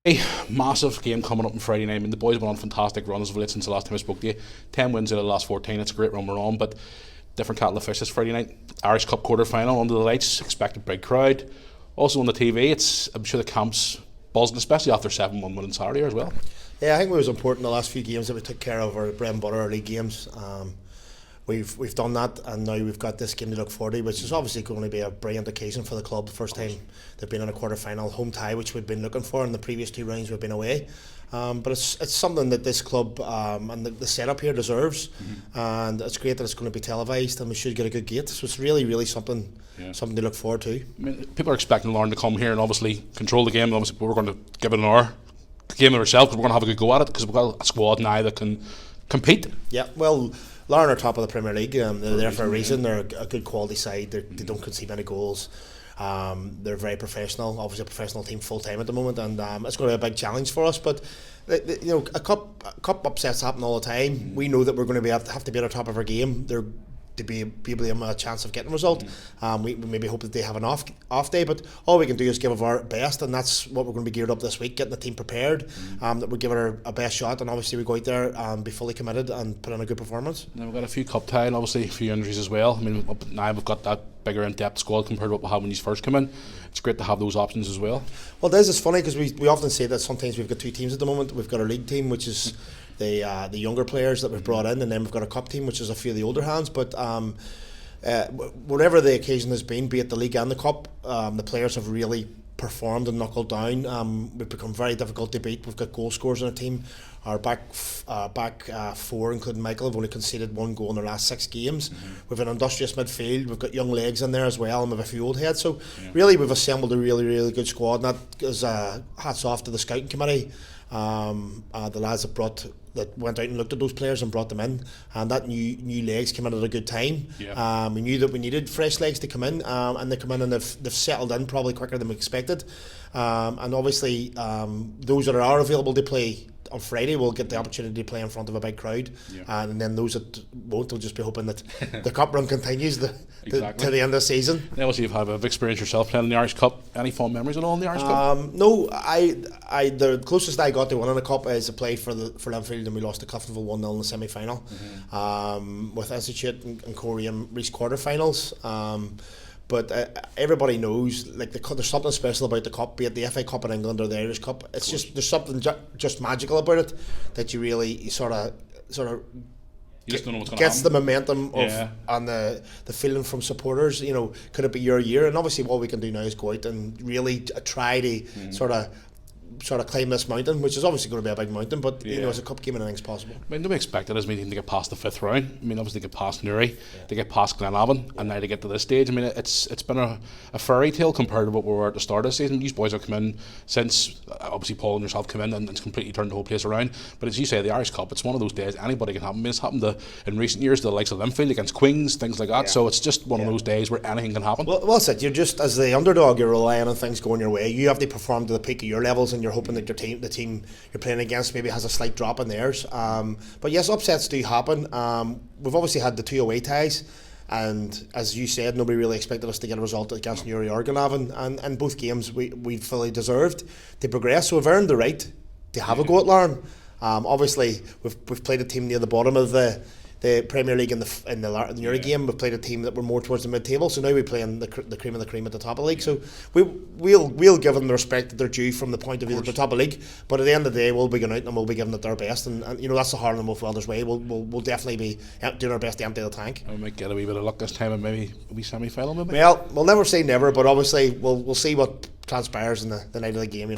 A massive game coming up on Friday night. I mean, the boys went on fantastic runs of late since the last time I spoke to you. 10 wins out of the last 14. It's a great run we're on, but different kettle of fish this Friday night. Irish Cup quarter final under the lights. Expected big crowd. Also on the TV. I'm sure the camp's buzzing, especially after 7-1 win on Saturday as well. Yeah, I think it was important the last few games that we took care of our bread and butter, our league games. We've done that, and now we've got this game to look forward to, which is obviously going to be a brilliant occasion for the club. The first time they've been in a quarter-final home tie, which we've been looking for in the previous two rounds we've been away. But it's something that this club and the setup here deserves, and it's great that it's going to be televised, and we should get a good gate. So it's really something to look forward to. I mean, people are expecting Larne to come here and obviously control the game. And obviously, we're going to give it an hour game of ourselves, but we're going to have a good go at it because we've got a squad now that can compete. Yeah, well, Larne are top of the Premier League. They're there for a reason. They're a good quality side. They don't concede many goals. They're very professional. Obviously, a professional team full time at the moment, and it's going to be a big challenge for us. But a cup upsets happen all the time. We know that we're going to have to be at the top of our game. They're to be able to have a chance of getting a result. We maybe hope that they have an off day, but all we can do is give our best, and that's what we're going to be geared up this week, getting the team prepared, that we give it our best shot, and obviously we go out there and be fully committed and put in a good performance. Now we've got a few cup tie and obviously a few injuries as well. I mean, now we've got that bigger in-depth squad compared to what we had when you first come in. It's great to have those options as well. Well, it's funny because we often say that sometimes we've got two teams at the moment. We've got our league team, which is the younger players that we've brought in, and then we've got a cup team, which is a few of the older hands. But whatever the occasion has been, be it the league and the cup, the players have really performed and knuckled down. We've become very difficult to beat. We've got goal scorers in our team. Our back four, including Michael, have only conceded one goal in their last 6 games. We've an industrious midfield. We've got young legs in there as well, and we've a few old heads. So really, we've assembled a really good squad, and that is hats off to the scouting committee. The lads that went out and looked at those players and brought them in, and that new legs came in at a good time. We knew that we needed fresh legs to come in, and they come in and they've settled in probably quicker than we expected. And obviously, those that are available to play on Friday will get the opportunity to play in front of a big crowd, and then those that won't will just be hoping that the cup run continues to the end of the season. Now, obviously, you've had a big experience yourself playing in the Irish Cup. Any fond memories at all in the Irish Cup? No, the closest I got to winning a cup is I played for Linfield, and we lost to Cliftonville 1-0 in the semi-final, with Institute and Corey in Reese quarter-finals. But everybody knows, there's something special about the cup, be it the FA Cup in England or the Irish Cup. It's just there's something just magical about it that you really sort of you just don't know what's going gets to happen. The momentum of and the feeling from supporters. Could it be your year? And obviously, what we can do now is go out and really try to sort of climb this mountain, which is obviously going to be a big mountain, but as a cup game, anything's possible. I mean, don't we expect it as a team to get past the 5th round? I mean, obviously they get past Newry, they get past Glenavon, and now they get to this stage. I mean, it's been a fairy tale compared to what we were at the start of the season. These boys have come in since, obviously Paul and yourself come in, and it's completely turned the whole place around. But as you say, the Irish Cup, it's one of those days anybody can happen. I mean, it's happened in recent years to the likes of Linfield against Queens, things like that. So it's just one of those days where anything can happen. Well, that's it. You're just, as the underdog, you're relying on things going your way. You have to perform to the peak of your levels, and you're hoping that the team you're playing against maybe has a slight drop in theirs. But yes, upsets do happen. We've obviously had the 2 away ties, and as you said, nobody really expected us to get a result against Newry or Glenavon, and both games we fully deserved to progress, so we've earned the right to have a go at Larne. Obviously, we've played a team near the bottom of the Premier League in the Newry game. We've played a team that were more towards the mid-table, so now we play in the cream of the cream at the top of the league. So we'll give them the respect that they're due from the point of view of the top of the league. But at the end of the day, we'll be going out and we'll be giving it their best. And that's the Harlan and Wolf Welders way. We'll definitely be doing our best to empty the tank. We might get a wee bit of luck this time, and maybe a wee semi-final. Maybe. Well, we'll never say never, but obviously we'll see what transpires in the night of the game.